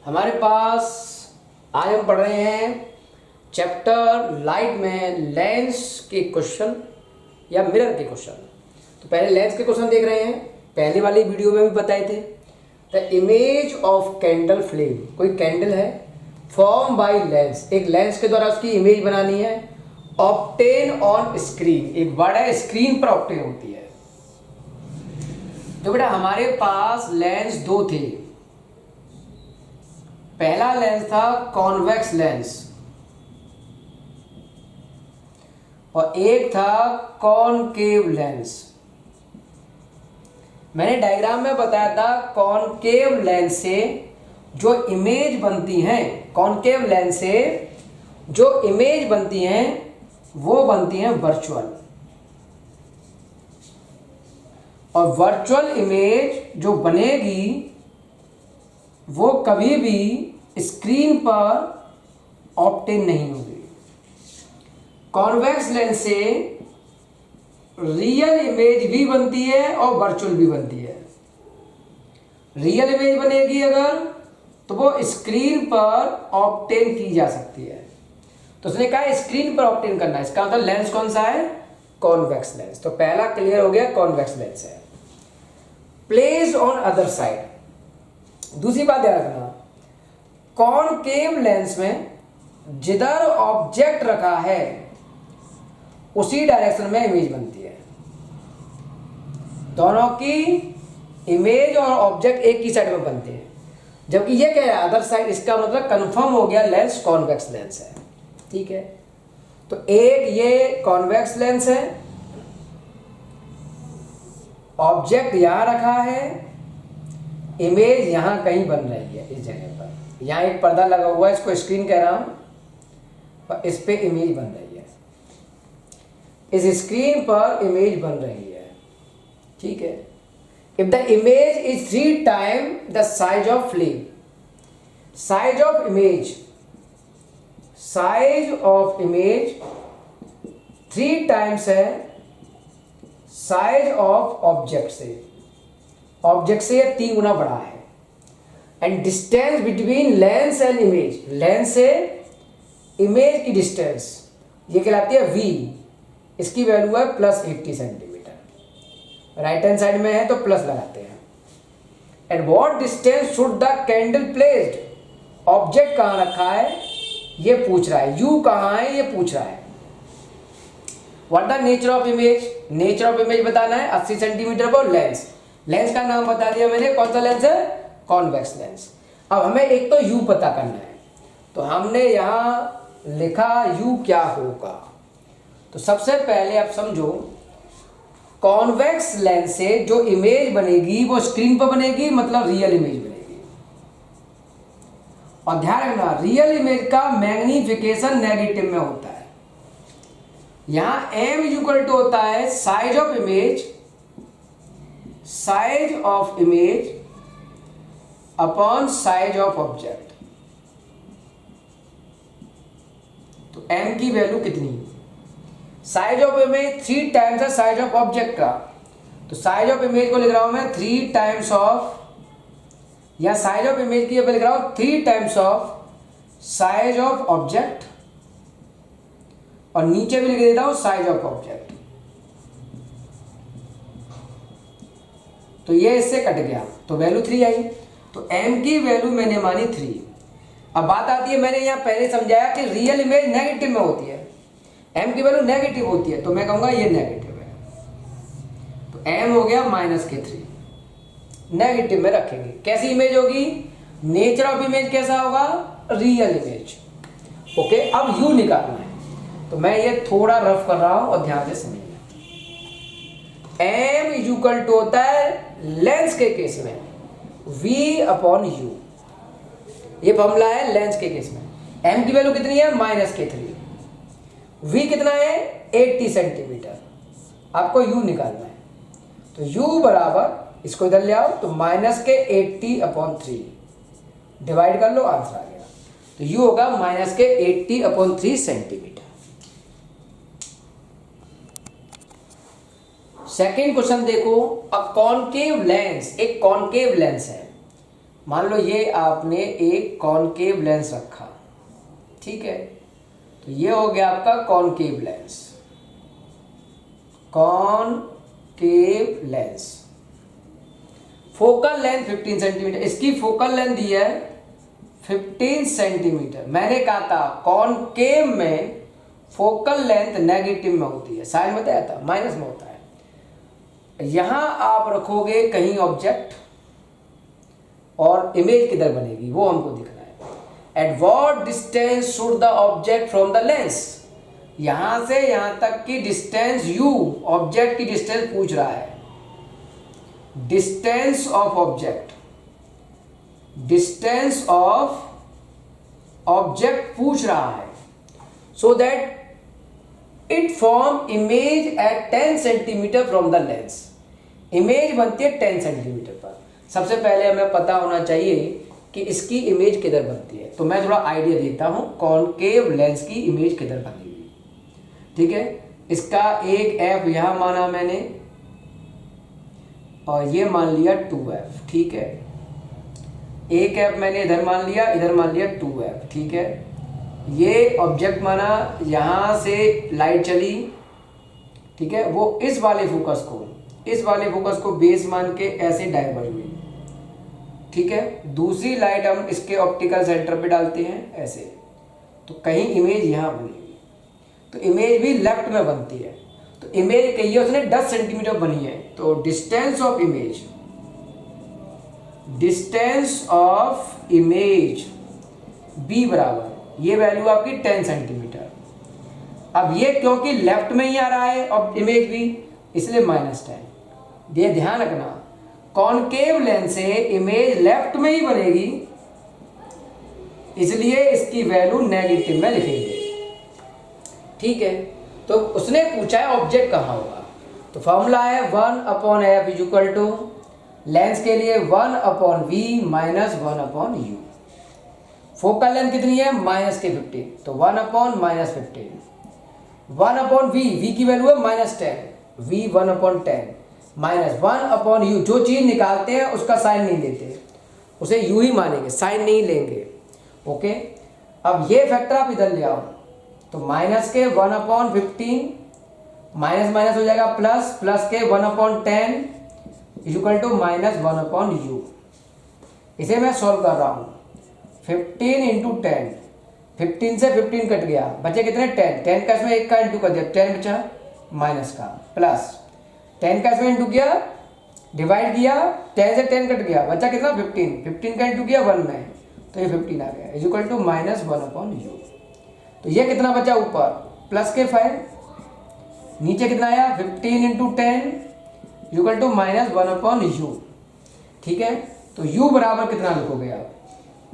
हमारे पास आज हम पढ़ रहे हैं चैप्टर लाइट में लेंस के क्वेश्चन या मिरर के क्वेश्चन। तो पहले लेंस के क्वेश्चन देख रहे हैं। पहले वाली वीडियो में भी बताए थे। The image of candle flame, कोई कैंडल है, फॉर्म बाय लेंस, एक लेंस के द्वारा उसकी इमेज बनानी है। ऑब्टेन ऑन स्क्रीन, एक वर्ड है, स्क्रीन पर ऑब्टेन होती है। तो बेटा हमारे पास लेंस दो थे। पहला लेंस था कॉन्वेक्स लेंस और एक था कॉनकेव लेंस। मैंने डायग्राम में बताया था कॉनकेव लेंस से जो इमेज बनती हैं, कॉनकेव लेंस से जो इमेज बनती हैं वो बनती हैं वर्चुअल, और वर्चुअल इमेज जो बनेगी वो कभी भी स्क्रीन पर ऑब्टेन नहीं होगी। कॉन्वेक्स लेंस से रियल इमेज भी बनती है और वर्चुअल भी बनती है। रियल इमेज बनेगी अगर तो वो स्क्रीन पर ऑब्टेन की जा सकती है। तो उसने कहा स्क्रीन पर ऑब्टेन करना है, इसका मतलब लेंस कौन सा है? Convex lens. तो पहला क्लियर हो गया, कॉन्वेक्स लेंस है। प्लेस ऑन अदर साइड, दूसरी बात ध्यान रखना, कॉनकेव लेंस में जिधर ऑब्जेक्ट रखा है उसी डायरेक्शन में इमेज बनती है। दोनों की इमेज और ऑब्जेक्ट एक ही साइड में बनते हैं। जबकि ये क्या है, अदर साइड, इसका मतलब कंफर्म हो गया लेंस कॉन्वेक्स लेंस है। ठीक है, तो एक ये कॉन्वेक्स लेंस है, ऑब्जेक्ट यहां रखा है, इमेज यहां कहीं बन रही है, इस जगह पर। यहां एक पर्दा लगा हुआ है, इसको स्क्रीन कह रहा हूं, और इस पे इमेज बन रही है, इस स्क्रीन पर इमेज बन रही है। ठीक है, if the image is 3 times the size of flame, size of image, size of image 3 times है साइज ऑफ ऑब्जेक्ट से, ऑब्जेक्ट से ये 3 गुना बड़ा है। And distance between lens and image, lens से इमेज की डिस्टेंस ये कहलाती है v, इसकी वैल्यू है +80 सेंटीमीटर। राइट हैंड साइड में है तो प्लस लगाते हैं। And what distance should the candle placed, object कहां रखा है ये पूछ रहा है, u कहां है ये पूछ रहा है। What the nature of image, nature of image बताना है 80 सेंटीमीटर पर लेंस, लेंस का नाम बता दिया मैंने, कौन सा लेंस है? Convex lens. अब हमें एक तो u पता करना है, तो हमने यहां लिखा u क्या होगा। तो सबसे पहले आप समझो, कॉन्वेक्स लेंस से जो इमेज बनेगी वो स्क्रीन पर बनेगी, मतलब रियल इमेज बनेगी। और ध्यान रखना, रियल इमेज का मैग्निफिकेशन नेगेटिव में होता है। यहां m इक्वल टू होता है size of image, size of image upon size of object. तो m की वैल्यू कितनी? साइज ऑफ इमेज 3 times है साइज ऑफ ऑब्जेक्ट का, तो साइज ऑफ इमेज को लिख रहा हूं मैं 3 times ऑफ, या साइज ऑफ इमेज की लिख रहा हूं 3 times of size of object, और नीचे भी लिख देता हूं साइज ऑफ ऑब्जेक्ट। तो ये इससे कट गया, तो वैल्यू 3 आई। तो m की वैल्यू मैंने मानी 3। अब बात आती है, मैंने यहां पहले समझाया कि रियल इमेज नेगेटिव में होती है, m की वैल्यू नेगेटिव होती है, तो मैं कहूंगा ये नेगेटिव है। तो m हो गया -3, नेगेटिव में रखेंगे। कैसी इमेज होगी? नेचर ऑफ इमेज कैसा होगा? Real image. ओके, अब u निकालना है, तो मैं ये थोड़ा रफ कर रहा हूं और ध्यान से समझिए। m इज इक्वल टू होता है लेंस के केस में v अपॉन u, ये फॉर्मूला है लेंस के केस में। m की वैल्यू कितनी है? -3। v कितना है? 80 सेंटीमीटर। आपको u निकालना है, तो u बराबर, इसको इधर ले आओ, तो -80/3 डिवाइड कर लो, आंसर आ गया। तो u होगा -80/3 सेंटीमीटर। सेकेंड क्वेश्चन देखो, अ कॉनकेव लेंस, एक कॉनकेव लेंस है, मान लो ये आपने एक कॉनकेव लेंस रखा, ठीक है, तो ये हो गया आपका concave lens, concave lens. Focal length 15 centimetre, इसकी फोकल लेंथ दी है 15 सेंटीमीटर। मैंने कहा था कॉनकेव में फोकल लेंथ नेगेटिव में होती है, साइन में बताया था, माइनस में होता है। यहां आप रखोगे कहीं ऑब्जेक्ट और इमेज किधर बनेगी वो हमको दिखना है। At what distance should the object from the lens, यहां से यहां तक की डिस्टेंस u, ऑब्जेक्ट की डिस्टेंस पूछ रहा है, distance of object, distance of object पूछ रहा है, so that it form image at 10 centimetre from the lens. Image बनती है 10 सेंटीमीटर पर। सबसे पहले हमें पता होना चाहिए कि इसकी इमेज किधर बनती है, तो मैं थोड़ा आइडिया देता हूं कॉनकेव लेंस की इमेज किधर बनेगी, ठीक है। इसका एक एफ यहां माना मैंने और ये मान लिया 2f, ठीक है। एक एफ मैंने इधर मान लिया, इधर मान लिया 2f, ठीक है। ये ऑब्जेक्ट माना, यहां से लाइट चली, ठीक है, वो इस वाले फोकस को बेस मान के ऐसे डाइवर्ज हुई, ठीक है। दूसरी लाइट हम इसके ऑप्टिकल सेंटर पे डालते हैं ऐसे, तो कहीं इमेज यहां बनेगी, तो इमेज भी लेफ्ट में बनती है। तो इमेज कही है उसने 10 सेंटीमीटर बनी है, तो डिस्टेंस ऑफ इमेज बी बराबर, ये वैल्यू आपकी 10 सेंटीमीटर। अब ये क्योंकि लेफ्ट में ही आ रहा है और इमेज भी, इसलिए -10। ये ध्यान रखना, कॉनकेव लेंस से इमेज लेफ्ट में ही बनेगी, इसलिए इसकी वैल्यू नेगेटिव में लिखेंगे, ठीक है। तो उसने पूछा है ऑब्जेक्ट कहाँ होगा, तो फॉर्मूला है 1/f is equal to, lens के लिए 1/v minus 1/u। Focal length कितनी है -15, तो 1/-15, 1/v, v की वैल्यू है -10, v 1/10 माइनस 1/u। जो चीज निकालते हैं उसका साइन नहीं लेते, उसे u ही मानेंगे, साइन नहीं लेंगे, ओके। अब ये फैक्टर आप इधर ले आओ, तो माइनस के 1/15 माइनस माइनस हो जाएगा प्लस, प्लस के 1/10 इक्वल टू -1/u। इसे मैं सॉल्व कर रहा हूं, 15 इंटू 10, 15 से 15 कट गया, बचे कितने 10, 10 का इसमें एक का इंटू कर दिया, 10 बचा माइनस का, प्लस 10 का इसमें इंटू किया, डिवाइड किया, 10 से 10 कट गया, बचा कितना 15, 15 का इंटू किया 1 में, तो ये 15 आ गया, इज इक्वल टू -1/u। तो ये कितना बचा ऊपर प्लस के 5, नीचे कितना आया 15 इंटू 10 इक्वल टू -1/u, ठीक है। तो u बराबर कितना लिखोगे आप,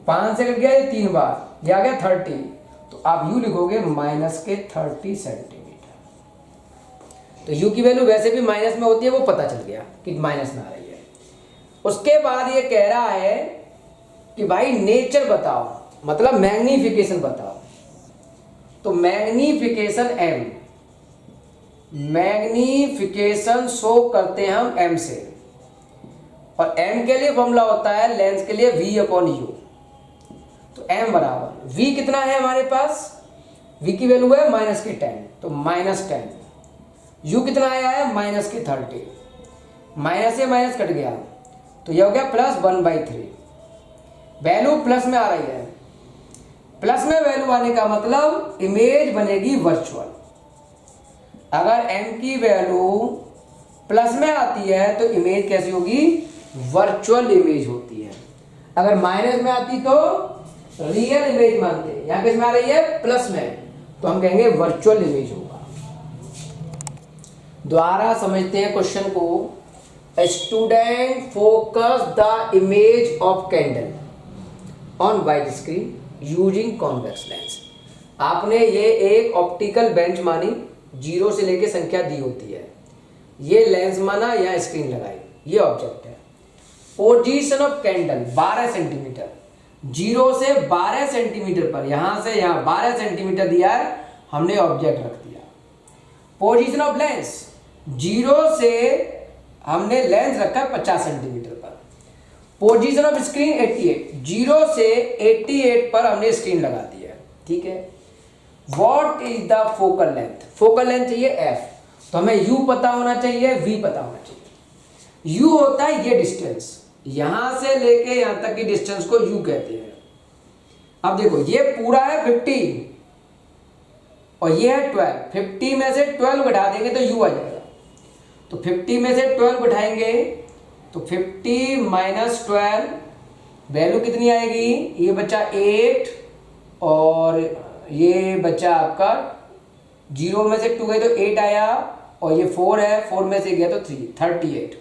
5 से कट गया ये 3 बार, ये आ गया 30, तो आप u लिखोगे -30 सेंटीमीटर। तो u की वैल्यू वैसे भी माइनस में होती है, वो पता चल गया कि माइनस में आ रही है। उसके बाद ये कह रहा है कि भाई नेचर बताओ, मतलब मैग्नीफिकेशन बताओ। तो मैग्नीफिकेशन m, मैग्नीफिकेशन शो करते हैं हम m से, और m के लिए फॉर्मूला होता है लेंस के लिए v/u। तो m बराबर v कितना है हमारे पास, v की वैल्यू है -10, तो -10, u कितना आया है -30, माइनस से माइनस कट गया, तो यह हो गया +1/3। वैल्यू प्लस में आ रही है, प्लस में वैल्यू आने का मतलब इमेज बनेगी वर्चुअल। अगर m की वैल्यू प्लस में आती है तो इमेज कैसी होगी, वर्चुअल इमेज होती है। अगर माइनस में आती तो रियल इमेज मानते हैं, यहां किस में आ रही है प्लस में, तो हम कहेंगे वर्चुअल इमेज होगा। दोबारा समझते हैं क्वेश्चन को। Student focus the image of candle on white screen using convex lens. आपने ये एक ऑप्टिकल बेंच मानी, 0 से लेके संख्या दी होती है, ये लेंस माना, यहाँ स्क्रीन लगाई, ये ऑब्जेक्ट है। पोजीशन ऑफ कैंडल 12 सेंटीमीटर, 0 से 12 सेंटीमीटर पर, यहां से यहां 12 सेंटीमीटर दिया है, हमने ऑब्जेक्ट रख दिया। पोजीशन ऑफ लेंस, 0 से हमने लेंस रखा 50 सेंटीमीटर पर। पोजीशन ऑफ स्क्रीन 88, 0 से 88 पर हमने स्क्रीन लगा दिया, ठीक है। What is the focal length, focal length चाहिए f, तो हमें u पता होना चाहिए, v पता होना चाहिए। u होता है ये डिस्टेंस, यहां से लेके यहां तक की डिस्टेंस को u कहते हैं। अब देखो ये पूरा है 50 और ये है 12, 50 में से 12 घटा देंगे तो u आ जाएगा। तो 50 में से 12 घटाएंगे तो 50 माइनस 12 वैल्यू कितनी आएगी, ये बचा 8 और ये बचा आपका 0 में से 2 गए तो 8 आया और ये 4 है, 4 में से गया तो 3, 38।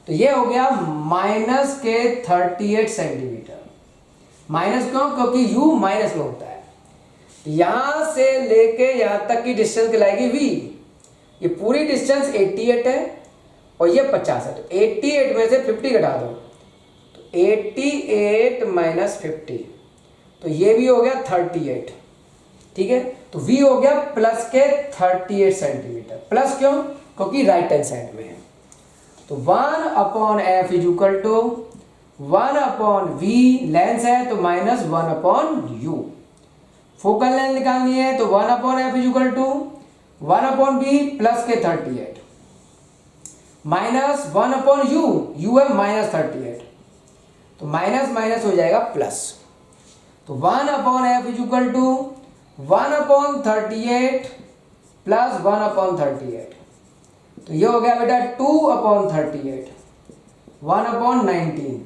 तो ये हो गया माइनस के 38 सेंटीमीटर। माइनस क्यों, क्योंकि u माइनस में होता है। यहां से लेके यहां तक की डिस्टेंस कहलाएगी v। ये पूरी डिस्टेंस 88 है और ये 50 है, तो 88 में से 50 घटा दो तो 88 माइनस 50, तो ये भी हो गया 38, ठीक है। तो v हो गया प्लस के 38 सेंटीमीटर। प्लस क्यों, क्योंकि राइट हैंड साइड में है। तो 1/f is equal to 1/v, lens है तो माइनस 1/u। फोकल लेंथ निकालनी है तो 1/f is equal to 1/v plus के 38 माइनस 1/u, u है माइनस 38, तो माइनस माइनस हो जाएगा प्लस। तो 1/f is equal to 1/38 plus 1/38, तो ये हो गया बेटा 2/38, 1/19।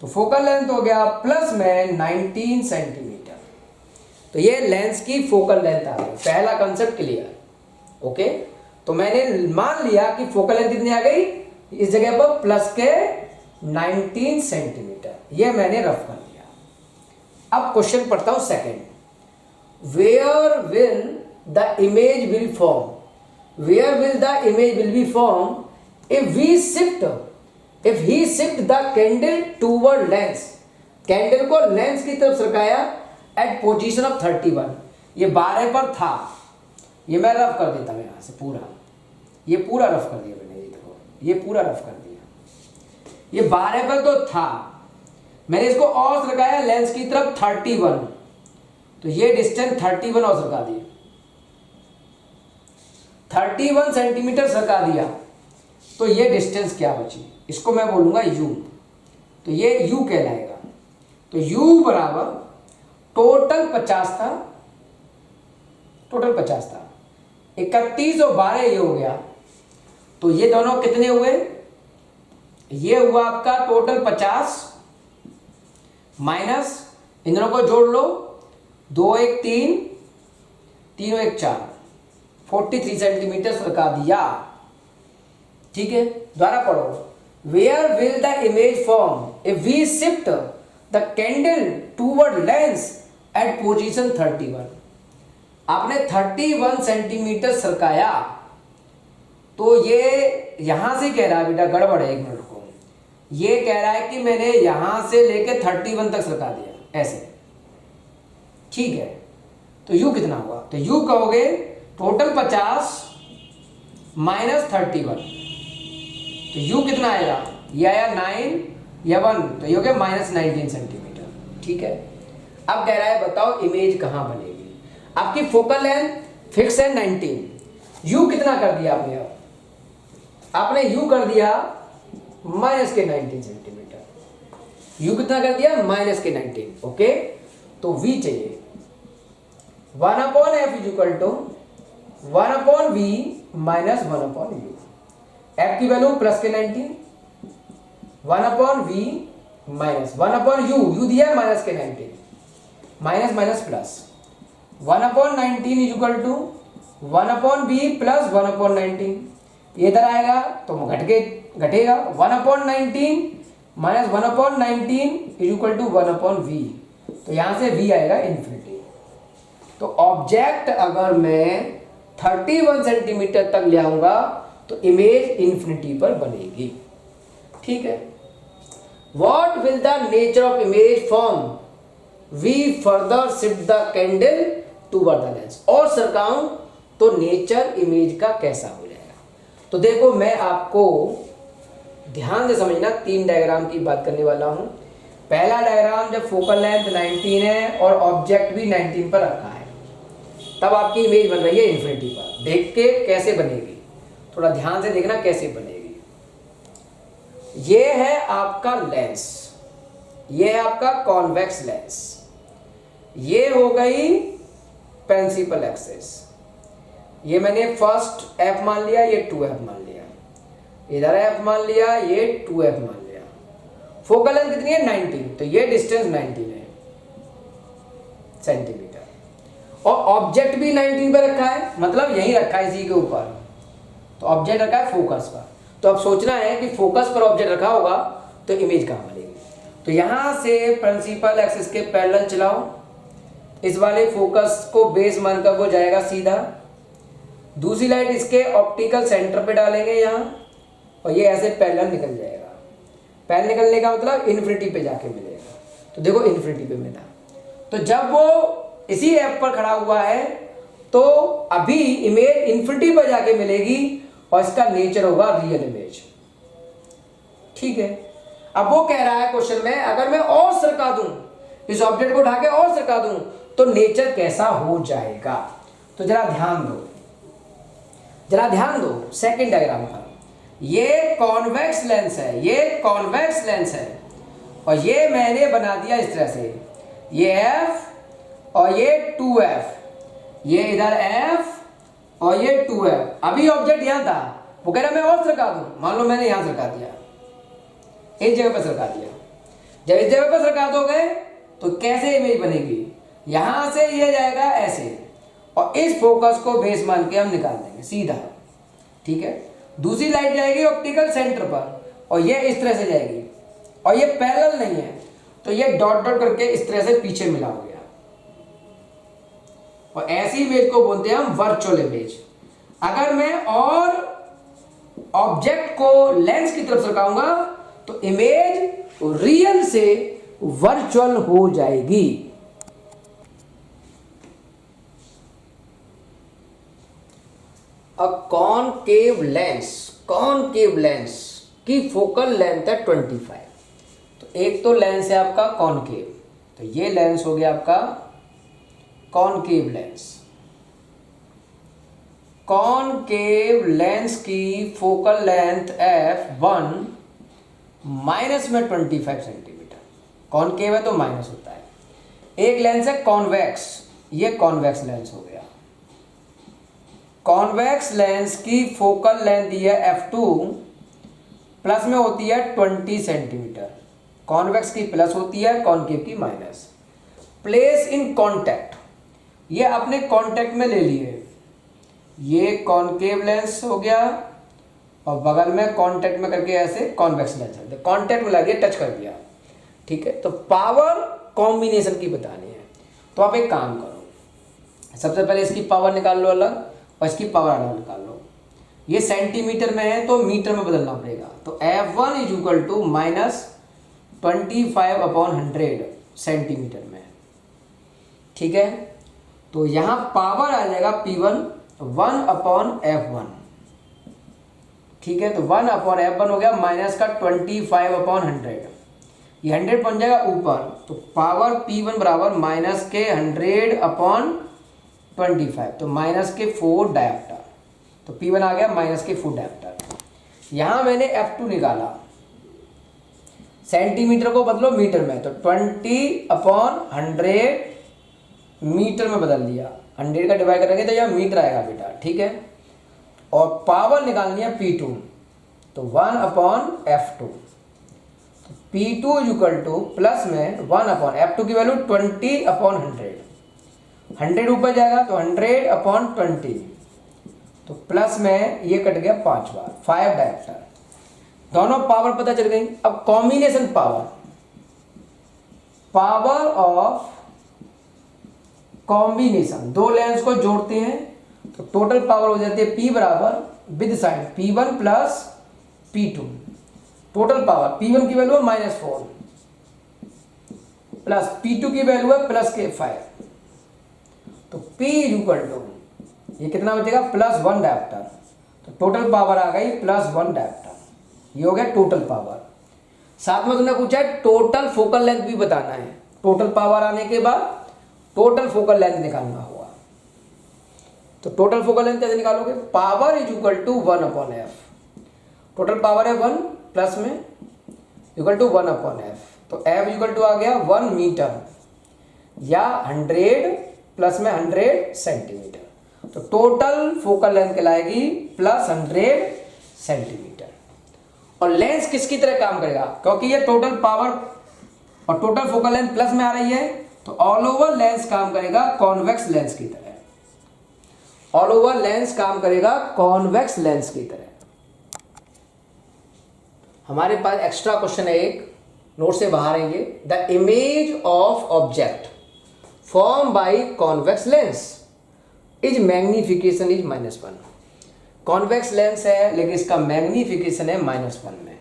तो फोकल लेंथ हो गया प्लस में 19 सेंटीमीटर। तो ये लेंस की फोकल लेंथ आ गई, पहला कंसेप्ट क्लियर, ओके। तो मैंने मान लिया कि फोकल लेंथ कितनी आ गई, इस जगह पर प्लस के 19 सेंटीमीटर, ये मैंने रफ कर लिया। अब क्वेश्चन पढ़ता हूं second. Where will the image will form, where will the image will be formed if we shift, if he shift the candle toward lens, candle को लेंस की तरफ सरकाया at position of 31, ये 12 पर था, ये मैं रफ कर देता हूं यहां से पूरा, ये पूरा रफ कर दिया मैंने, ये देखो ये पूरा रफ कर दिया। ये 12 पर तो था, मैंने इसको और सरकाया लेंस की तरफ 31, तो ये डिस्टेंस 31 और सरका दी, 31 सेंटीमीटर सरका दिया। तो ये डिस्टेंस क्या बची, इसको मैं बोलूंगा u, तो ये u कहलाएगा। तो u बराबर टोटल 50 था, टोटल 50 था, 31 और 12 ये हो गया, तो ये दोनों कितने हुए, ये हुआ आपका टोटल 50 माइनस इन दोनों को जोड़ लो, 2 1 3, 3 1 4, 43 सेंटीमीटर सरका दिया, ठीक है। दोबारा पढ़ो, where will the image form if we shift the candle toward lens at position 31। आपने 31 सेंटीमीटर सरकाया, तो ये यहां से कह रहा है बेटा, गड़बड़ है, 1 मिनट को, ये कह रहा है कि मैंने यहां से लेके 31 तक सरका दिया ऐसे, ठीक है। तो u कितना हुआ, तो u कहोगे टोटल 50 माइनस 31, तो u कितना आएगा, ये आया 9 या 1, तो ये हो गया माइनस 19 सेंटीमीटर, ठीक है। अब कह रहा है बताओ इमेज कहां बनेगी। आपकी फोकल लेंथ फिक्स है 19, u कितना कर दिया आपने, अब आपने u कर दिया माइनस के 19 सेंटीमीटर, u कितना कर दिया माइनस के 19, ओके। तो v चाहिए, 1/f is equal to 1/v minus 1/u, f की वैल्यू प्लस के 19, 1/v माइनस 1/u, u दिया है माइनस के 19, minus minus plus 1/19 is equal to 1/v plus 1/19, ये इधर आएगा तो घटेगा 1/19 minus 1/19 is equal to 1/v, तो यहां से v आएगा इन्फिनिटी। तो ऑब्जेक्ट अगर मैं 31 सेंटीमीटर तक ले आऊंगा तो इमेज इन्फिनिटी पर बनेगी, ठीक है। What will the nature of image form we further shift the candle toward the lens, और सरकाऊं तो नेचर इमेज का कैसा हो जाएगा। तो देखो मैं आपको ध्यान से समझना, 3 डायग्राम की बात करने वाला हूँ। पहला डायग्राम जब फोकल लेंथ 19 है और ऑब्जेक्ट भी 19 पर रखा है, तब आपकी इमेज बन रही है इन्फिनिटी पर। देख के कैसे बनेगी, थोड़ा ध्यान से देखना कैसे बनेगी। ये है आपका लेंस, ये है आपका कॉन्वेक्स लेंस, ये हो गई प्रिंसिपल एक्सिस। ये मैंने फर्स्ट एफ मान लिया, ये 2f मान लिया, इधर एफ मान लिया, ये 2f मान लिया। फोकल लेंथ कितनी है 19, तो ये डिस्टेंस 19 है सेंटीमीटर। और ऑब्जेक्ट भी 19 पर रखा है, मतलब यहीं रखा है इसी के ऊपर, तो ऑब्जेक्ट रखा है फोकस पर। तो अब सोचना है कि फोकस पर ऑब्जेक्ट रखा होगा तो इमेज कहाँ बनेगी। तो यहां से प्रिंसिपल एक्सिस के पैरेलल चलाओ, इस वाले फोकस को बेस मानकर वो जाएगा सीधा, दूसरी लाइट इसके ऑप्टिकल सेंटर पे डालेंगे यहाँ, और ये ऐसे पैरेलल निकल जाएगा। पैरेलल निकलने का मतलब इन्फिनिटी पे जाके मिलेगा। तो देखो इन्फिनिटी पे मिला। तो जब वो इसी एफ पर खड़ा हुआ है तो अभी इमेज इन्फिनिटी पर जाके मिलेगी और इसका नेचर होगा रियल इमेज। ठीक है, अब वो कह रहा है क्वेश्चन में, अगर मैं और सरका दूं, इस ऑब्जेक्ट को उठा के और सरका दूं तो नेचर कैसा हो जाएगा। तो जरा ध्यान दो, जरा ध्यान दो सेकंड डायग्राम पर। ये कॉन्वेक्स लेंस है, ये कॉन्वेक्स लेंस है, और ये मैंने बना दिया इस तरह से, ये f और ये 2f, ये इधर f और ये 2f। अभी ऑब्जेक्ट यहां था, वो कह रहा मैं और सरका दूं, मान लो मैंने यहां सरका दिया, इस जगह पर सरका दिया। जब इस जगह पर सरका दोगे तो कैसे इमेज बनेगी, यहां से ये जाएगा ऐसे, और इस फोकस को बेस मान के हम निकाल देंगे सीधा। ठीक है, दूसरी लाइट जाएगी ऑप्टिकल सेंटर पर और ये इस तरह से जाएगी, और ये पैरेलल नहीं है तो ये डॉट डॉट करके इस तरह से पीछे मिला हो गया, और ऐसी इमेज को बोलते हैं हम वर्चुअल इमेज। अगर मैं और ऑब्जेक्ट को लेंस की तरफ सरकाऊंगा तो इमेज रियल से वर्चुअल हो जाएगी। अब कॉनकेव लेंस की फोकल लेंथ है 25। तो एक तो लेंस है आपका कॉनकेव, तो ये लेंस हो गया आपका कॉनकेव लेंस। कॉनकेव लेंस की फोकल लेंथ f1 माइनस में 25 सेंटीमीटर। कॉनकेव है तो माइनस होता है। एक लेंस है कॉन्वेक्स, ये कॉन्वेक्स लेंस हो गया। कॉन्वेक्स लेंस की फोकल लेंथ दी है f2, प्लस में होती है 20 सेंटीमीटर। कॉन्वेक्स की प्लस होती है, कॉनकेव की माइनस। प्लेस इन कॉन्टैक्ट, ये अपने कॉन्टैक्ट में ले लिए, ये कॉनकेव लेंस हो गया और बगल में कॉन्टैक्ट में करके ऐसे कॉन्वेक्स लेंस है, कॉन्टैक्ट में लगे टच कर दिया। ठीक है, तो पावर कॉम्बिनेशन की बतानी है। तो आप एक काम करो, सबसे पहले इसकी पावर निकाल लो अलग और इसकी पावर अलग निकाल लो। ये सेंटीमीटर में है तो मीटर में बदलना पड़ेगा। तो F1 is equal to minus 25/100 centimetre में। ठीक है, तो यहां पावर आ जाएगा P1 1/F1। ठीक है, तो 1/F1 हो गया माइनस का 25/100, ये 100 पहुंच जाएगा ऊपर, तो पावर P1 बराबर माइनस के 100/25, तो माइनस के 4 डायोप्टर। तो P1 आ गया माइनस के 4 डायोप्टर। यहां मैंने F2 निकाला, सेंटीमीटर को बदलो मीटर में, तो 20/100 मीटर में बदल दिया। 100 का डिवाइड करेंगे तो यह मीटर आएगा बेटा। ठीक है, और पावर निकालनी है P2, तो 1/F2। तो P2 is equal two plus में 1/F2 की वैल्यू 20/100, 100 ऊपर जाएगा तो 100/20, तो प्लस में ये कट गया 5 बार, 5 डायोप्टर। दोनों पावर पता चल गई। अब combination power, power of combination, दो लेंस को जोड़ते हैं तो टोटल पावर हो जाती है P बराबर with sign P1 plus P2। Total power P1 की वैल्यू है -4 प्लस P2 की वैल्यू है +5, तो P इक्वल टू ये कितना बचेगा +1 डायोप्टर। तो टोटल पावर आ गई +1 डायोप्टर। ये हो गया टोटल पावर। साथ में तुमने पूछा है टोटल फोकल लेंथ भी बताना है। टोटल पावर आने के बाद टोटल फोकल लेंथ निकालना होगा। तो टोटल फोकल लेंथ कैसे निकालोगे? Power is equal to 1/f। Total power है 1 प्लस में इक्वल टू 1/f। तो f इक्वल टू आ गया 1 मीटर या 100 प्लस में 100 सेंटीमीटर। तो टोटल फोकल लेंथ कहलाएगी प्लस 100 सेंटीमीटर। और लेंस किसकी तरह काम करेगा? क्योंकि ये टोटल पावर और टोटल फोकल लेंथ प्लस में आ रही है, तो ऑल ओवर लेंस काम करेगा कॉन्वेक्स लेंस की तरह। ऑल ओवर लेंस काम करेगा कॉन्वेक्स लेंस की तरह। हमारे पास एक्स्ट्रा क्वेश्चन है एक, नोट से बाहर है ये। The image of object form by convex lens is magnification is -1। Convex lens है लेकिन इसका मैग्निफिकेशन है -1 में।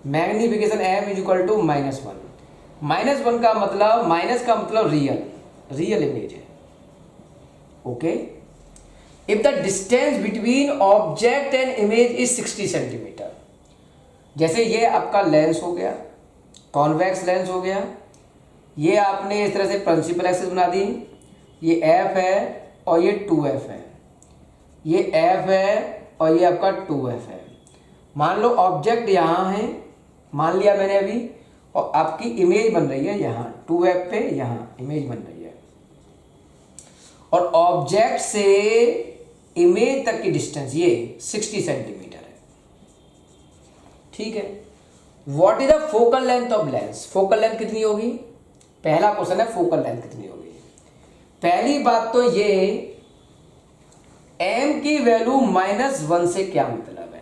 Magnification m is equal to -1। -1 का मतलब, माइनस का मतलब रियल इमेज है। Okay, if the distance between object and image is 60 centimetre. जैसे ये आपका लेंस हो गया, कॉन्वेक्स लेंस हो गया, ये आपने इस तरह से प्रिंसिपल एक्सिस बना दी, ये f है और ये 2f है, ये f है और ये आपका 2f है। मान लो ऑब्जेक्ट यहाँ है, मान लिया मैंने अभी, और आपकी इमेज बन रही है यहाँ 2f पे, यहाँ इमेज बन रही है। और ऑब्जेक्ट से इमेज तक की डिस्टेंस ये 60 सेंटीमीटर है। ठीक है, what is the focal length of lens? Focal length कितनी होगी? पहला क्वेश्चन है फोकल लेंथ कितनी होगी। पहली बात तो ये m की वैल्यू -1 से क्या मतलब है?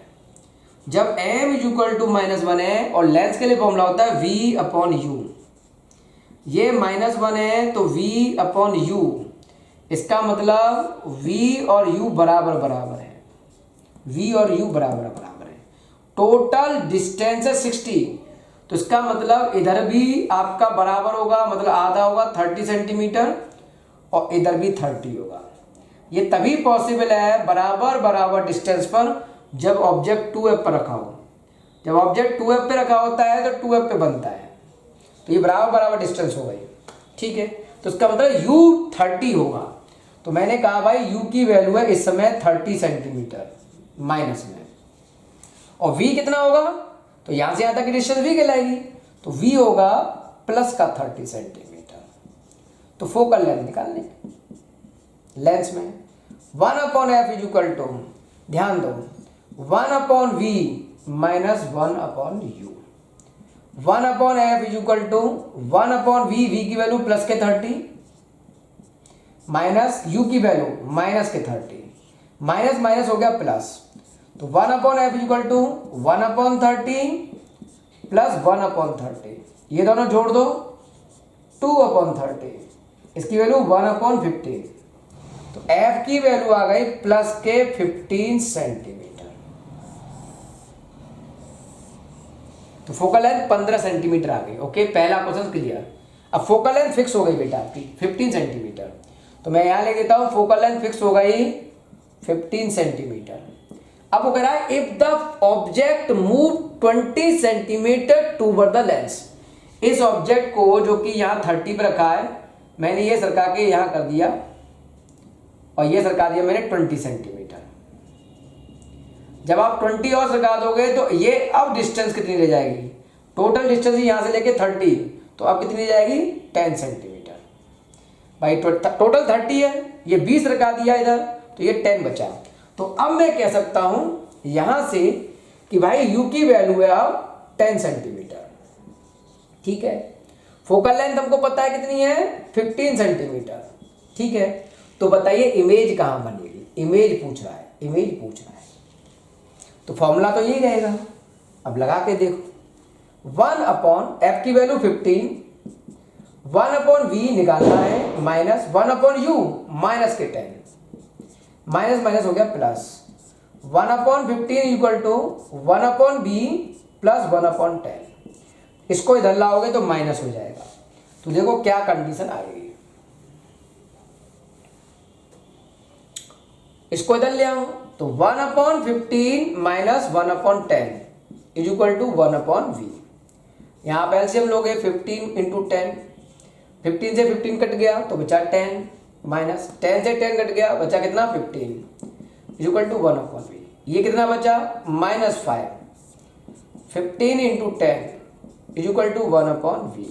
जब m इज इक्वल टू -1 है और लेंस के लिए फॉर्मूला होता है v/u। ये -1 है तो v/u, इसका मतलब v और u बराबर बराबर है। v और u बराबर बराबर है। टोटल डिस्टेंस है 60, तो इसका मतलब इधर भी आपका बराबर होगा, मतलब आधा होगा 30 सेंटीमीटर, और इधर भी 30 होगा। ये तभी पॉसिबल है बराबर बराबर डिस्टेंस पर जब ऑब्जेक्ट 2f पर रखा हो। जब ऑब्जेक्ट 2f पे रखा होता है तो 2f पे बनता है, तो ये बराबर बराबर डिस्टेंस हो गई। ठीक है, तो इसका मतलब u 30 होगा। तो मैंने कहा भाई u की वैल्यू है इस समय 30 सेंटीमीटर माइनस में, और v कितना होगा? तो यहां से यहां तक की डिस्टेंस v कहलाएगी, तो v होगा प्लस का 30 सेंटीमीटर। तो फोकल लेंथ निकालने लेंस में 1/f इज इक्वल टू, ध्यान दो, 1/v minus 1/u। 1/f is equal to 1/v, v की वैल्यू प्लस के 30 माइनस u की वैल्यू माइनस के 30, माइनस माइनस हो गया प्लस। तो 1/f is equal to 1/30 plus 1/30, ये दोनों जोड़ दो 2/30, इसकी वैल्यू 1/15। तो f की वैल्यू आ गई प्लस के 15 सेंटीमीटर। तो फोकल लेंथ 15 सेंटीमीटर आ गई। ओके, पहला क्वेश्चन क्लियर। अब फोकल लेंथ फिक्स हो गई बेटा आपकी 15 सेंटीमीटर, तो मैं यहां ले लेता हूं फोकल लेंथ फिक्स हो गई 15 सेंटीमीटर। अब वो कह रहा है if the object move 20 centimetre toward the lens. इस ऑब्जेक्ट को जो कि यहां 30 पर रखा है, मैंने ये सरका के यहां कर दिया और ये सरका दिया मैंने 20 सेंटीमीटर। जब आप 20 और सरका दोगे तो ये अब डिस्टेंस कितनी रह जाएगी? टोटल डिस्टेंस यहां से लेके 30, तो अब कितनी जाएगी? 10 सेंटीमीटर। भाई टोटल 30 है, ये 20 रखा दिया इधर, तो ये 10 बचा। तो अब मैं कह सकता हूं यहां से कि भाई u की वैल्यू है अब 10 सेंटीमीटर। ठीक है, फोकल लेंथ हमको पता है कितनी है? 15 सेंटीमीटर। ठीक है, तो बताइए इमेज कहां बनेगी? इमेज पूछ रहा है, इमेज पूछ रहा है, तो फॉर्मूला तो यही रहेगा। अब लगा के देखो, 1/f की वैल्यू 15, 1/v निकालना है, माइनस 1/u माइनस के 10, माइनस माइनस हो गया plus, 1/15 equal to 1/b plus 1/10। इसको इधर लाओगे तो माइनस हो जाएगा। तो देखो क्या कंडीशन आएगी। इसको इधर ले आओ तो 1/15 minus 1/10, is equal to 1/v। यहाँ पे एलसीएम लोगे 15 इंटू 10, 15 से 15 कट गया तो बचा 10, माइनस 10 से 10 कट गया बचा कितना 15 इज इक्वल टू 1/v। ये कितना बचा -5, 15 into 10 is equal to 1/v।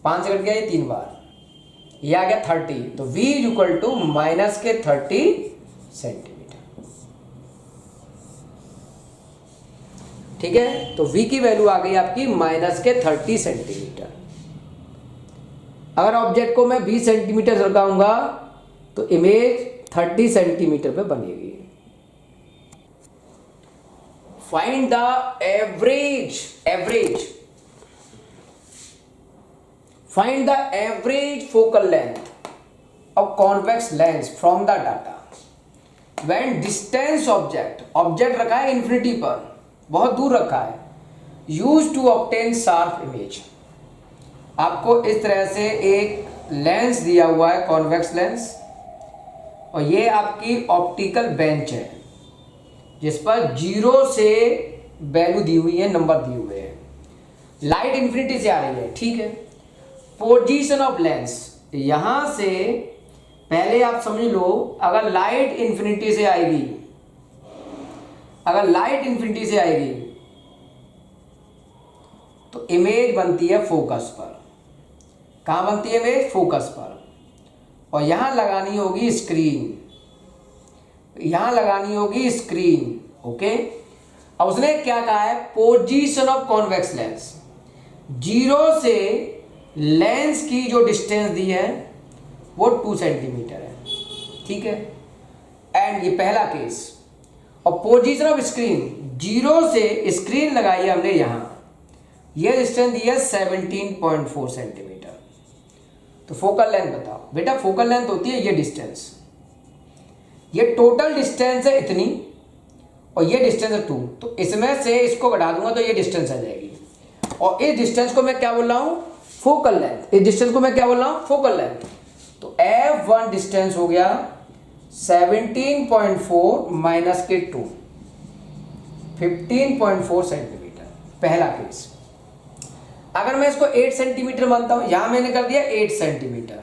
5 से कट गया ये 3 बार, ये आ गया 30, तो v is equal to -30 centimetre. ठीक है, तो v की वैल्यू आ गई आपकी -30 सेंटीमीटर। अगर ऑब्जेक्ट को मैं 20 सेंटीमीटर लगाऊंगा तो इमेज 30 सेंटीमीटर पे बनेगी। Find the average focal length of convex lens from the data when distance object रखा है इन्फिनिटी पर, बहुत दूर रखा है, use to obtain sharp image. आपको इस तरह से एक लेंस दिया हुआ है, कॉन्वेक्स लेंस, और ये आपकी ऑप्टिकल बेंच है जिस पर 0 से वैल्यू दी हुई है, नंबर दिए हुए हैं। लाइट इन्फिनिटी से आ रही है, ठीक है। पोजीशन ऑफ लेंस, यहां से पहले आप समझ लो, अगर लाइट इन्फिनिटी से आएगी, तो इमेज बनती है फोकस पर। कहां बनती है इमेज? फोकस पर। और यहां लगानी होगी स्क्रीन, ओके। अब उसने क्या कहा है? पोजीशन ऑफ कॉन्वेक्स लेंस, 0 से लेंस की जो डिस्टेंस दी है वो 2 सेंटीमीटर है, ठीक है। एंड ये पहला केस। और पोजीशन ऑफ स्क्रीन, 0 से स्क्रीन लगाई है हमने यहां, ये डिस्टेंस दी है 17.4 सेंटीमीटर। तो फोकल लेंथ बताओ बेटा। फोकल लेंथ होती है ये डिस्टेंस, ये टोटल डिस्टेंस है इतनी, और ये डिस्टेंस है 2, तो इसमें से इसको बढ़ा दूंगा तो ये डिस्टेंस आ जाएगी। और इस डिस्टेंस को मैं क्या बोल रहा हूं? Focal length. इस डिस्टेंस को मैं क्या बोल रहा हूं? Focal length. तो F1 डिस्टेंस हो गया 17.4 माइनस के 2, 15.4 सेंटीमीटर, पहला केस। अगर मैं इसको 8 सेंटीमीटर मानता हूं, यहां मैंने कर दिया 8 सेंटीमीटर,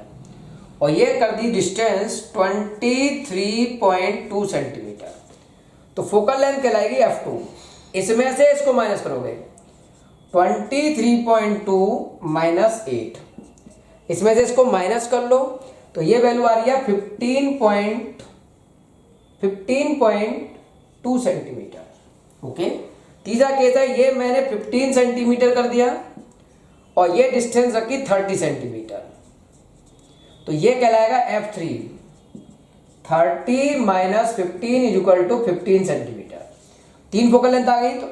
और ये कर दी डिस्टेंस 23.2 सेंटीमीटर, तो फोकल लेंथ कहलाएगी F2। इसमें से इसको माइनस करोगे, 23.2 माइनस 8, इसमें से इसको माइनस कर लो, तो ये वैल्यू आ रही है 15.2 सेंटीमीटर, ओके। तीसरा केस है, ये मैंने 15 सेंटीमीटर कर दिया और ये डिस्टेंस रखी 30 सेंटीमीटर, तो ये कहलाएगा F3। 30 minus 15 is equal to 15 centimetre. 3 focal length आ गई, तो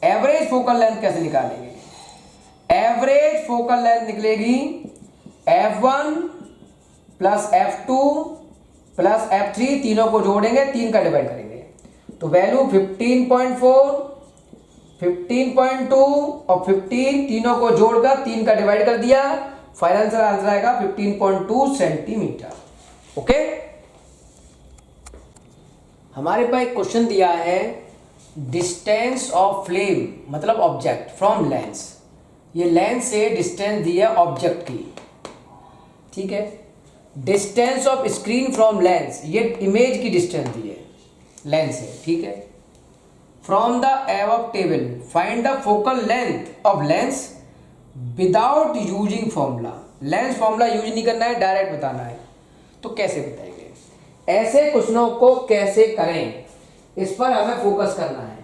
एवरेज फोकल लेंथ कैसे निकालेंगे? एवरेज फोकल लेंथ निकलेगी F1 plus F2 plus F3, तीनों को जोड़ेंगे, 3 का डिवाइड करेंगे, तो वैल्यू 15.4, 15.2 और 15, तीनों को जोड़कर 3 का डिवाइड कर दिया, फाइनल आंसर आएगा 15.2 सेंटीमीटर, ओके। हमारे पास एक क्वेश्चन दिया है, डिस्टेंस ऑफ फ्लेम मतलब ऑब्जेक्ट फ्रॉम लेंस। ये लेंस से डिस्टेंस दी है ऑब्जेक्ट की, ठीक है। Distance of screen from lens, ये इमेज की डिस्टेंस दी है लेंस से, ठीक है। From the above table find the focal length of lens without using formula. Lens formula use नहीं करना है, डायरेक्ट बताना है। तो कैसे बताएंगे? ऐसे क्वेश्चनों को कैसे करें, इस पर हमें फोकस करना है।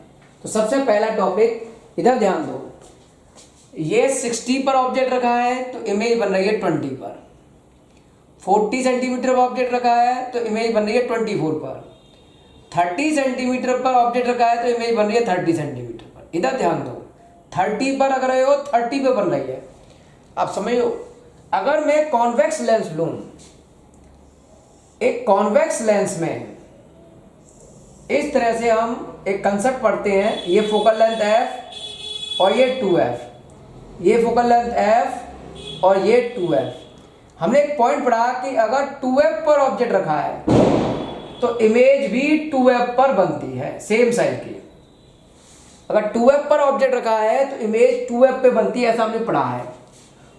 तो सबसे पहला टॉपिक, इधर ध्यान दो, ये 60 पर ऑब्जेक्ट रखा है तो इमेज बन रही है 20 पर। 40 सेंटीमीटर पर ऑब्जेक्ट रखा है तो इमेज बन रही है 24 पर। 30 सेंटीमीटर पर ऑब्जेक्ट रखा है तो इमेज बन रही है 30 सेंटीमीटर पर। इधर ध्यान दो, 30 पर अगर रहे हो 30 पे बन रही है। आप समझो, अगर मैं कॉन्वेक्स लेंस लूं, एक कॉन्वेक्स लेंस में इस तरह से हम एक कंसेप्ट पढ़ते हैं, ये फोकल लेंथ F और ये 2F, ये फोकल लेंथ F और ये 2F। हमने एक पॉइंट पढ़ा कि अगर 2F पर ऑब्जेक्ट रखा है तो इमेज भी 2F पर बनती है, सेम साइज की। अगर 2f पर ऑब्जेक्ट रखा है तो इमेज 2f पे बनती है, ऐसा हमने पढ़ा है।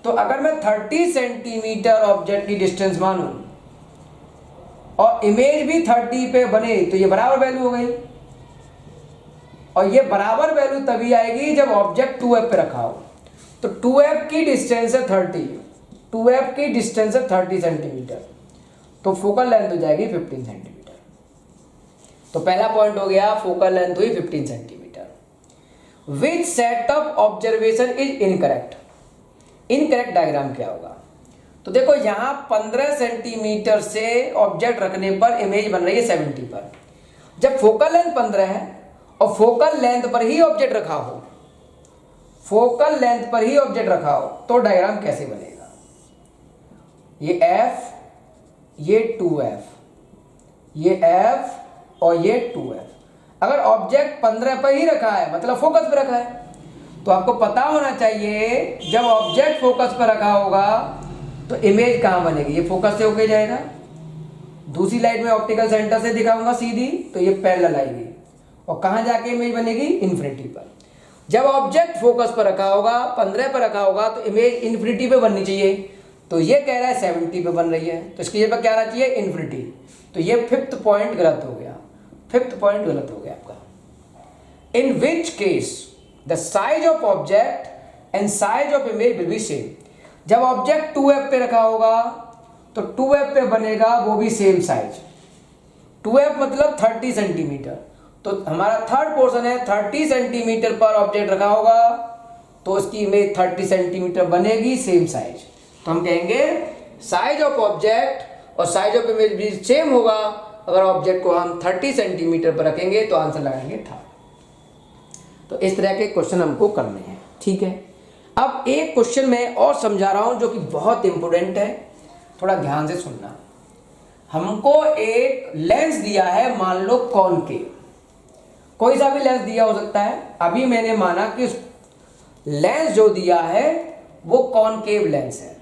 तो अगर मैं 30 सेंटीमीटर ऑब्जेक्ट की डिस्टेंस मानूं और इमेज भी 30 पे बने तो ये बराबर वैल्यू हो गई, और ये बराबर वैल्यू तभी आएगी जब ऑब्जेक्ट 2f पे रखा हो। तो 2f की डिस्टेंस है 30, 2f की डिस्टेंस है 30 सेंटीमीटर, तो फोकल लेंथ हो जाएगी 15 सेंटीमीटर। तो पहला पॉइंट हो गया, फोकल लेंथ हुई 15 centimetre. Which set of observation is incorrect? Incorrect diagram क्या होगा? तो देखो यहां 15 सेंटीमीटर से ऑब्जेक्ट रखने पर इमेज बन रही है 70 पर। जब फोकल लेंथ 15 है और फोकल लेंथ पर ही ऑब्जेक्ट रखा हो, फोकल लेंथ पर ही ऑब्जेक्ट रखा हो, तो डायग्राम कैसे बनेगा? ये f, ये 2f, ये f और ये 2f। अगर ऑब्जेक्ट 15 पर ही रखा है मतलब फोकस पर रखा है, तो आपको पता होना चाहिए जब ऑब्जेक्ट फोकस पर रखा होगा तो इमेज कहां बनेगी? ये फोकस से होके जाएगा, दूसरी लाइट में ऑप्टिकल सेंटर से दिखाऊंगा सीधी, तो ये पैरेलल आएगी, और कहां जाके इमेज बनेगी? इन्फिनिटी पर। जब ऑब्जेक्ट फोकस पर रखा होगा, 15 पर रखा होगा, तो इमेज इन्फिनिटी पे बननी चाहिए, तो ये कह रहा है 70 पे बन रही है, तो इसकी जगह क्या आना चाहिए? इन्फिनिटी। तो ये 5th पॉइंट गलत हो गया, 5th पॉइंट गलत हो गया आपका। In which case the size of object and size of image will be same? जब ऑब्जेक्ट 2f पे रखा होगा तो 2f पे बनेगा वो भी सेम साइज। 2f मतलब 30 सेंटीमीटर, तो हमारा थर्ड पोर्शन है 30 सेंटीमीटर पर ऑब्जेक्ट रखा होगा तो उसकी इमेज 30 सेंटीमीटर बनेगी, सेम साइज। तो हम कहेंगे साइज ऑफ ऑब्जेक्ट और साइज ऑफ इमेज भी सेम होगा अगर ऑब्जेक्ट को हम 30 सेंटीमीटर पर रखेंगे, तो आंसर लगाएंगे 3rd। तो इस तरह के क्वेश्चन हमको करने हैं, ठीक है। अब एक क्वेश्चन मैं और समझा रहा हूं जो कि बहुत इंपॉर्टेंट है, थोड़ा ध्यान से सुनना। हमको एक लेंस दिया है, मान लो कॉनकेव, कोई सा भी लेंस दिया हो सकता है। अभी मैंने माना कि उस लेंस जो दिया है वो कॉनकेव लेंस है,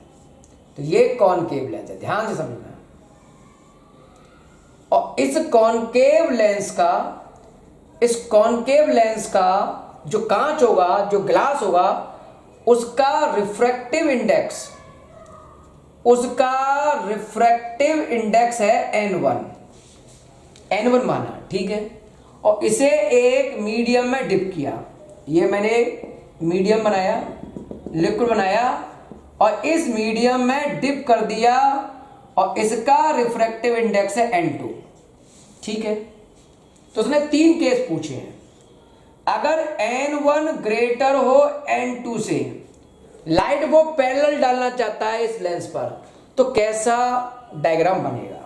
तो ये कॉनकेव लेंस है, ध्यान से समझना। और इस कॉनकेव लेंस का जो कांच होगा, जो ग्लास होगा, उसका रिफ्रैक्टिव इंडेक्स है n1 माना, ठीक है। और इसे एक मीडियम में डिप किया, ये मैंने मीडियम बनाया, लिक्विड बनाया, और इस मीडियम में डिप कर दिया, और इसका रिफ्रैक्टिव इंडेक्स है n2, ठीक है। तो उसने 3 केस पूछे हैं। अगर n1 ग्रेटर हो n2 से, लाइट वो पैरेलल डालना चाहता है इस लेंस पर, तो कैसा डायग्राम बनेगा?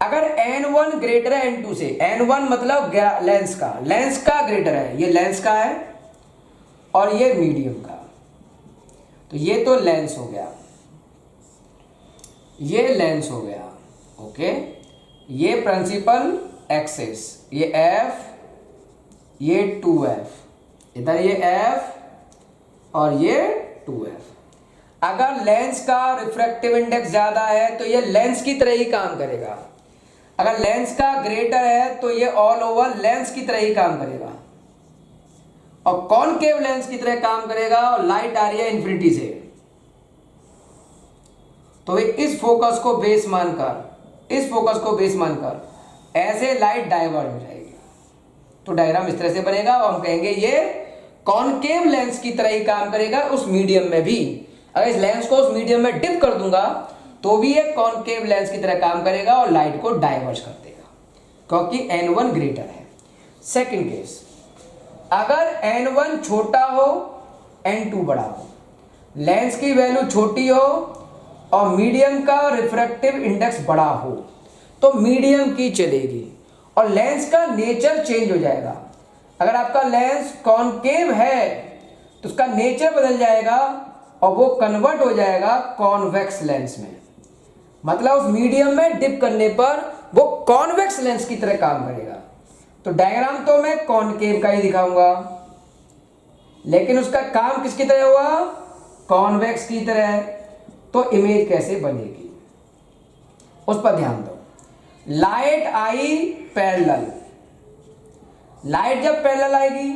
अगर n1 ग्रेटर है n2 से, n1 मतलब लेंस का ग्रेटर है, ये लेंस का है और ये मीडियम का, तो ये तो लेंस हो गया, ये लेंस हो गया, ओके। ये प्रिंसिपल एक्सिस, ये f, ये 2f, इधर ये f और ये 2f। अगर लेंस का रिफ्रैक्टिव इंडेक्स ज्यादा है तो ये लेंस की तरह ही काम करेगा, अगर लेंस का ग्रेटर है तो ये ऑल ओवर लेंस की तरह ही काम करेगा, और कॉनकेव लेंस की तरह काम करेगा, और लाइट आ रही है इन्फिनिटी से, तो इस फोकस को बेस मानकर ऐसे लाइट डाइवर्ट हो जाएगी। तो डायग्राम इस तरह से बनेगा, और हम कहेंगे ये कॉनकेव लेंस की तरह ही काम करेगा उस मीडियम में भी। अगर इस लेंस को उस मीडियम में डिप कर दूंगा तो भी ये कॉनकेव लेंस की तरह काम करेगा और लाइट को डाइवर्ट कर देगा, क्योंकि n1 ग्रेटर है। सेकंड केस, अगर n1 छोटा हो n2 बड़ा हो, लेंस की वैल्यू छोटी हो और मीडियम का रिफ्रैक्टिव इंडेक्स बड़ा हो, तो मीडियम की चलेगी और लेंस का नेचर चेंज हो जाएगा। अगर आपका लेंस कॉनकेव है तो उसका नेचर बदल जाएगा और वो कन्वर्ट हो जाएगा कॉन्वेक्स लेंस में, मतलब उस मीडियम में डिप करने पर वो कॉन्वेक्स लेंस की तरह काम करेगा। तो डायग्राम तो मैं कॉनकेव का ही दिखाऊंगा, लेकिन उसका काम किसकी तरह हुआ? कॉन्वेक्स की तरह। तो इमेज कैसे बनेगी उस पर ध्यान दो। लाइट आई पैरेलल, लाइट जब पैरेलल आएगी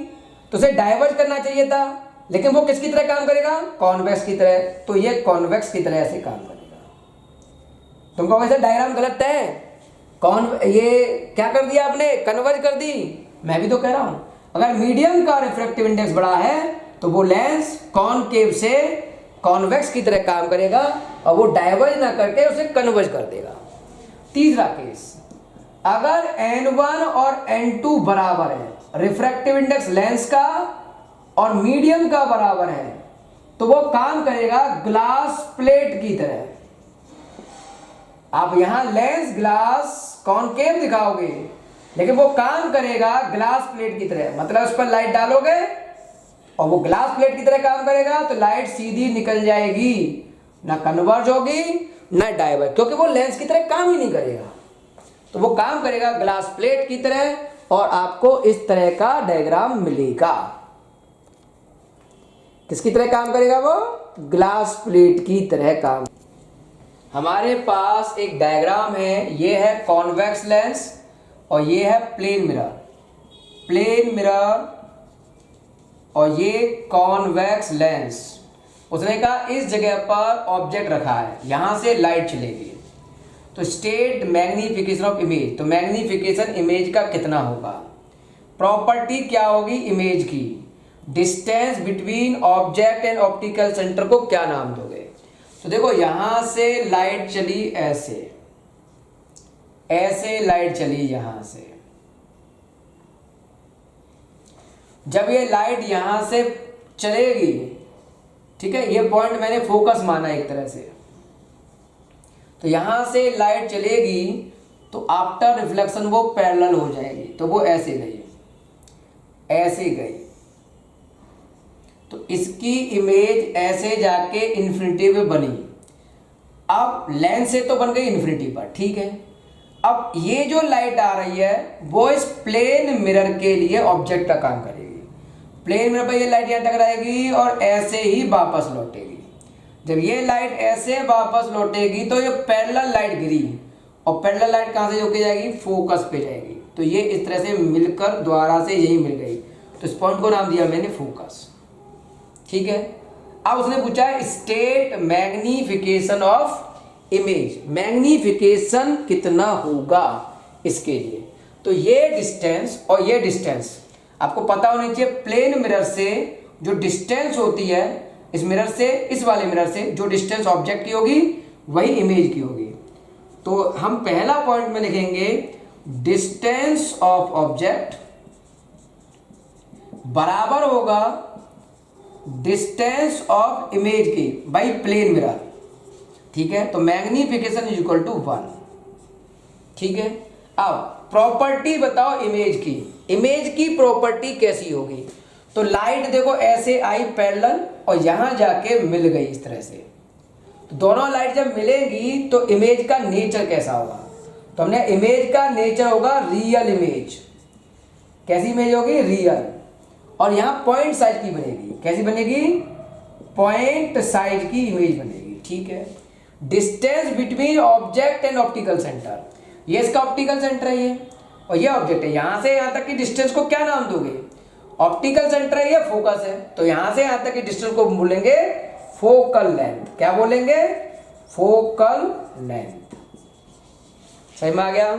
तो उसे डाइवर्ज करना चाहिए था, लेकिन वो किसकी तरह काम करेगा, कॉन्वेक्स की तरह। तो ये कॉन्वेक्स की तरह ऐसे काम करेगा। तुमको वैसे डायग्राम गलत है, कौन ये क्या कर दिया आपने, कन्वर्ज कर दी। मैं भी तो कह रहा हूं अगर मीडियम का रिफ्रैक्टिव इंडेक्स बड़ा है तो वो लेंस कॉनकेव से कॉन्वेक्स की तरह काम करेगा और वो डाइवर्ज ना करके उसे कन्वर्ज कर देगा। तीसरा केस, अगर n1 और n2 बराबर है, रिफ्रैक्टिव इंडेक्स लेंस का और मीडियम का बराबर है, तो वो काम करेगा ग्लास प्लेट की तरह। आप यहां लेंस ग्लास कॉनकेव दिखाओगे, लेकिन वो काम करेगा ग्लास प्लेट की तरह। मतलब उस पर लाइट डालोगे और वो ग्लास प्लेट की तरह काम करेगा, तो लाइट सीधी निकल जाएगी, ना कन्वर्ज होगी ना डाइवर्ज, क्योंकि वो लेंस की तरह काम ही नहीं करेगा। तो वो काम करेगा ग्लास प्लेट की तरह और आपको इस तरह का डायग्राम मिलेगा। किसकी तरह काम करेगा वो, ग्लास प्लेट की तरह काम। हमारे पास एक डायग्राम है, ये है कॉन्वेक्स लेंस और ये है प्लेन मिरर। प्लेन मिरर और ये कॉन्वेक्स लेंस। उसने कहा इस जगह पर ऑब्जेक्ट रखा है, यहां से लाइट चलेगी, तो स्टेट मैग्निफिकेशन ऑफ इमेज। तो मैग्निफिकेशन इमेज का कितना होगा, प्रॉपर्टी क्या होगी इमेज की, distance between object and optical centre को क्या नाम दोगे। तो देखो यहां से लाइट चली ऐसे, ऐसे लाइट चली यहां से। जब ये लाइट यहां से चलेगी, ठीक है, ये पॉइंट मैंने फोकस माना एक तरह से, तो यहां से लाइट चलेगी तो आफ्टर रिफ्लेक्शन वो पैरेलल हो जाएगी, तो वो ऐसे गई, ऐसे गई, तो इसकी इमेज ऐसे जाके इन्फिनिटी में बनी। अब लेंस से तो बन गई इन्फिनिटी पर, ठीक है। अब ये जो लाइट आ रही है वो इस प्लेन मिरर के लिए ऑब्जेक्ट का काम करेगी। प्लेन मिरर पर ये लाइट यहाँ टकराएगी और ऐसे ही वापस लौटेगी। जब ये लाइट ऐसे वापस लौटेगी तो ये पैरेलल लाइट गिरी और पैरेलल लाइट कहाँ से होके जाएगी, फोकस पे जाएगी। तो ये इस तरह से मिलकर द्वारा से यही मिल गई, तो इस पॉइंट को नाम दिया मैंने फोकस, ठीक है। अब उसने पूछा state magnification of image, magnification कितना होगा इसके लिए। तो ये डिस्टेंस और ये डिस्टेंस आपको पता होनी चाहिए। प्लेन मिरर से जो डिस्टेंस होती है इस मिरर से इस वाले मिरर से, जो डिस्टेंस ऑब्जेक्ट की होगी वही इमेज की होगी। तो हम पहला पॉइंट में लिखेंगे डिस्टेंस ऑफ ऑब्जेक्ट बराबर होगा डिस्टेंस ऑफ इमेज की बाई प्लेन मिरर, ठीक है। तो मैग्निफिकेशन इज इक्वल टू 1, ठीक है। अब प्रॉपर्टी बताओ इमेज की, इमेज की प्रॉपर्टी कैसी होगी। तो लाइट देखो ऐसे आई पैरेलल और यहां जाके मिल गई इस तरह से, तो दोनों लाइट जब मिलेंगी तो इमेज का नेचर कैसा होगा। तो हमने इमेज का नेचर होगा रियल इमेज। कैसी इमेज होगी, रियल। और यहां पॉइंट साइज की बनेगी, कैसी बनेगी, पॉइंट साइज की इमेज बनेगी, ठीक है। Distance between object and optical centre, ये इसका ऑप्टिकल सेंटर है ये, और ये ऑब्जेक्ट है। यहां से यहां तक की डिस्टेंस को क्या नाम दोगे, ऑप्टिकल सेंटर है, ये फोकस है, तो यहां से यहां तक की डिस्टेंस को बोलेंगे फोकल लेंथ। क्या बोलेंगे, फोकल लेंथ। सही में आ गया।